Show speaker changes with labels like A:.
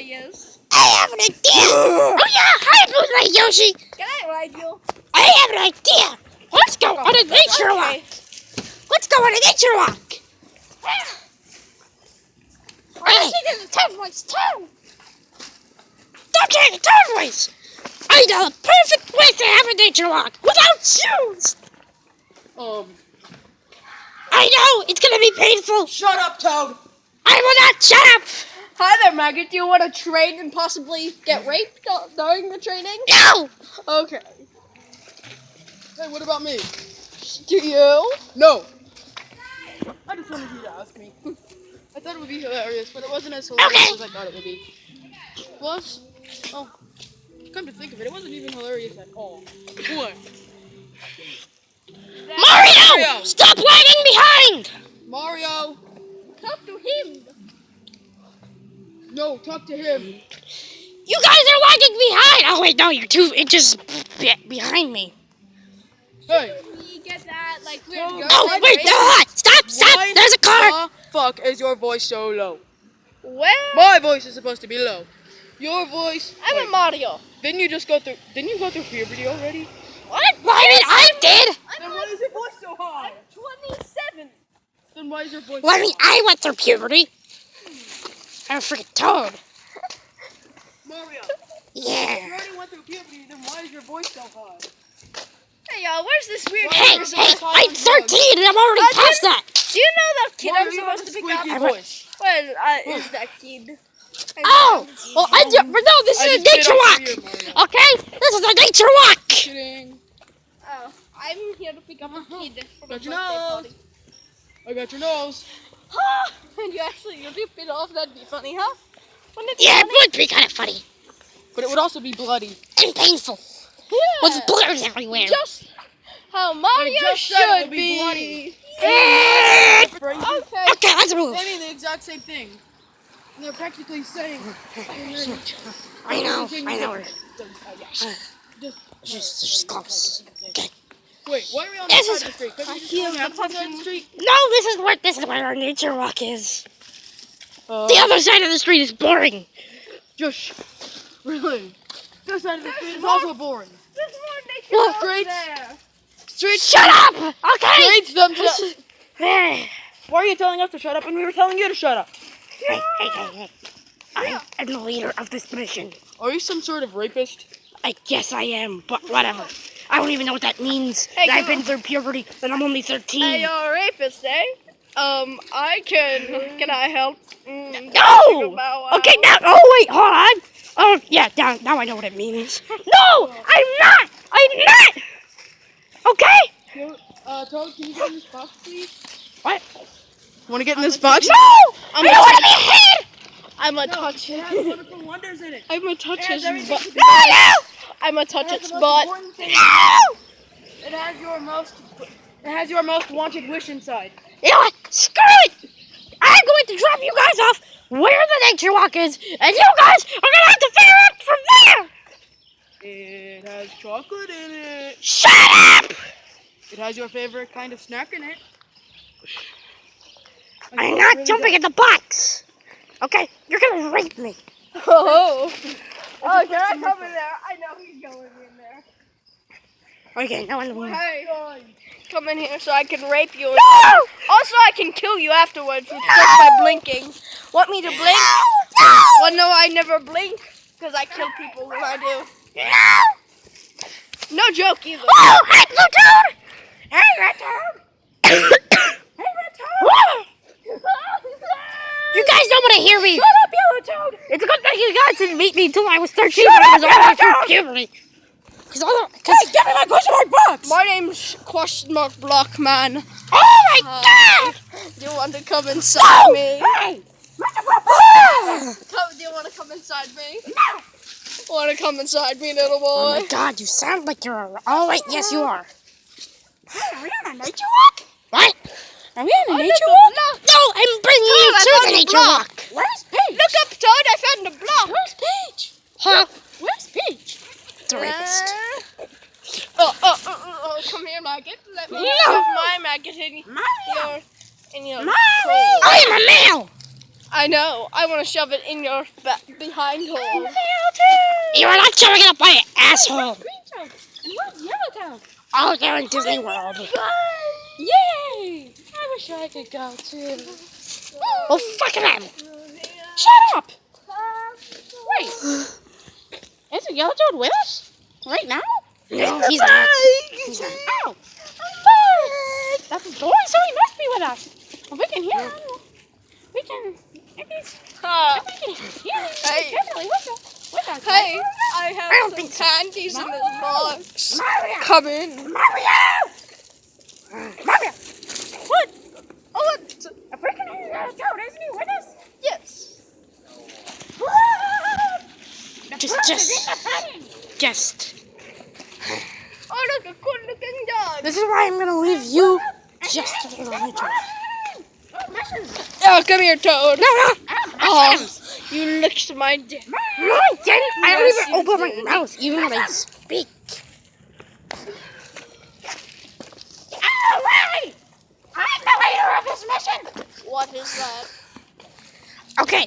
A: Yes.
B: I have an idea. Oh yeah, hi Moonlight Yoshi.
A: Can I ride you?
B: I have an idea. Let's go on a nature walk. Let's go on a nature walk.
A: I think there's a turquoise too.
B: Don't take the turquoise. I know the perfect way to have a nature walk without shoes. I know it's gonna be painful.
C: Shut up, Toad.
B: I will not shut up.
A: Hi there, Maggot. Do you want to train and possibly get raped during the training?
B: No.
A: Okay.
C: Hey, what about me?
A: Do you?
C: No. I just wanted you to ask me. I thought it would be hilarious, but it wasn't as hilarious as I thought it would be. Plus, come to think of it, it wasn't even hilarious at all. What?
B: Mario, stop lagging behind.
C: Mario!
A: Talk to him.
C: No, talk to him.
B: You guys are lagging behind. Oh wait, no, you're 2 inches behind me.
C: Hey!
A: We get that, like, we're
C: Oh,
A: girls.
B: Oh wait, no, stop!
C: Why
B: There's a car.
C: the fuck is your voice so low?
A: Well,
C: My voice is supposed to be low. Your voice...
A: I'm
C: Wait,
A: a Mario.
C: didn't you go through puberty already?
A: What?
B: Well, I mean, I did.
C: Then why is your voice so high?
A: 27.
C: Then why is your voice
B: Well, I
C: so
B: mean,
C: high?
B: I went through puberty. I'm a freaking toad.
C: Mario, if
B: Yeah.
C: you already went through puberty, then why is your voice so high?
A: Hey, y'all, where's this weird
B: Hey,
A: person?
B: I'm 13 and I'm already past that.
A: Do you know that kid
C: Mario,
A: I'm
C: you have
A: supposed
C: a
A: to pick up?
C: squeaky voice.
A: Well, is that kid?
B: Oh, well, no, this
C: I
B: is a
C: just spit
B: nature
C: up
B: walk.
C: your ear, Mario.
B: Okay, this is a nature walk.
C: Kidding.
A: Oh, I'm here to pick up a kid for my
C: Got your
A: birthday
C: nose.
A: party.
C: I got your nose.
A: And you actually rip it off, that'd be funny, huh? Wouldn't it be
B: Yeah, it
A: funny?
B: would be kind of funny
C: But it would also be bloody.
B: and painful
A: Yeah.
B: with blood everywhere.
A: Just how Mario
C: just said it
A: should
C: would be
A: be.
C: bloody. Crazy.
A: Okay.
B: Okay, let's move.
C: They mean the exact same thing. And they're practically saying.
B: I know.
C: Just
B: Just close. Okay.
C: wait, why are we on
B: This
C: this
B: is-
C: side of the street? Couldn't
A: I
C: you just
A: feel
C: go on
A: the
C: the other side of
A: fucking-
C: the street?
B: No, this is where our nature walk is. The other side of the street is boring.
C: Just really. This side of the street is also boring.
A: There's more nature
B: Well,
A: out
C: great.
A: there.
C: Street
B: Shut up. Okay.
C: streets themselves.
B: Hey,
C: Why are you telling us to shut up and we were telling you to shut up?
B: hey. I'm the leader of this mission.
C: Are you some sort of rapist?
B: I guess I am, but whatever. I don't even know what that means.
A: Hey,
B: That I've
A: come
B: been through puberty, and I'm only 13.
A: Hey, you're a rapist, eh? Can I help?
B: No! Okay, now, oh wait, hold on. Oh, yeah, now I know what it means. No, I'm not! Okay?
C: Toad, can you get in this box, please?
B: What?
C: Want to get in this box?
B: No! I don't want to be hit!
A: I'm a touch.
C: It has wonderful wonders in it.
A: I'm a touch his
C: everything
A: butt.
C: to
B: No!
A: I'm a touch
C: It has
A: its
C: the most
A: butt.
C: important thing.
B: No!
C: It has your most wanted wish inside.
B: You know what? Screw it! I'm going to drop you guys off where the nature walk is, and you guys are going to have to figure out from there!
C: It has chocolate in it.
B: Shut up!
C: It has your favorite kind of snack in it.
B: I'm not jumping in the box! Okay? You're going to rape me.
A: Oh. Oh, can I come in there? I know he's going in there.
B: Okay, now I'm the
A: Hey, come in here so I can rape you.
B: No!
A: Also, I can kill you afterwards just by blinking. Want me to blink?
B: No!
A: Well, no, I never blink because I kill people when I do.
B: No!
A: No joke either.
B: Oh, hey, Blue Toad! Hey, Red Toad! Hey, Red Toad! You guys don't want to hear me.
A: Shut up, Yellow Toad!
B: It's a good thing you guys didn't meet me until I was 13 when I was already through puberty. Because
C: Give me my question mark box!
A: My name's Question Mark Block Man.
B: oh my God!
A: Do you want to come inside
B: No!
A: me?
B: Hey!
A: Do you want to come inside me? No! Want to come inside me, little
B: Oh
A: boy?
B: my God, you sound like you're a... Oh wait, yes you are.
C: Hey, are we on a nature walk?
B: What?
C: Are we on a nature
A: walk?
B: No, I'm bringing you
A: Toad, I
B: to
A: found
B: the
A: the
B: nature
A: block.
B: walk.
C: Where's Paige?
A: Look up, Toad. I found the block.
C: Where's Paige?
B: Huh?
C: Where's Paige?
B: It's a rapist.
A: Come here, maggot. Let me
B: No.
A: shove my maggot in
C: Mario!
A: your
C: Mario!
A: hole.
B: I am a male.
A: I know. I want to shove it in your behind hole.
B: You are not shoving it up my asshole.
C: Green Town. And where's Yellowtown?
B: Oh, they're in Disney World.
C: Yay! I wish I could go too.
B: Well, fuck them.
C: Shut up! Wait. Isn't Yellowtoad with us? Right now?
B: No, he's not. He's not.
C: Ow! That's his boy, so he must be with us. Well, we can hear him. We can. If he's.
A: Huh.
C: If we can hear him,
A: Hey.
C: he's definitely with us. With us.
A: Hey, I
B: don't
A: have some
B: think so.
A: candies in this box.
B: Mario!
A: Come in.
B: Mario! Mario!
A: What? Oh, what?
C: If we can hear Yellowtoad, isn't he with us?
A: Yes.
B: Just.
A: Oh, look, a good looking dog.
B: This is why I'm gonna leave you just a little later.
A: Oh, come here, Toad.
B: No, no!
A: Oh, you licked my dick.
B: No, I didn't. I don't even open my mouth even when I speak.
C: Oh, Larry! I'm the leader of this mission!
A: What is that?
B: Okay,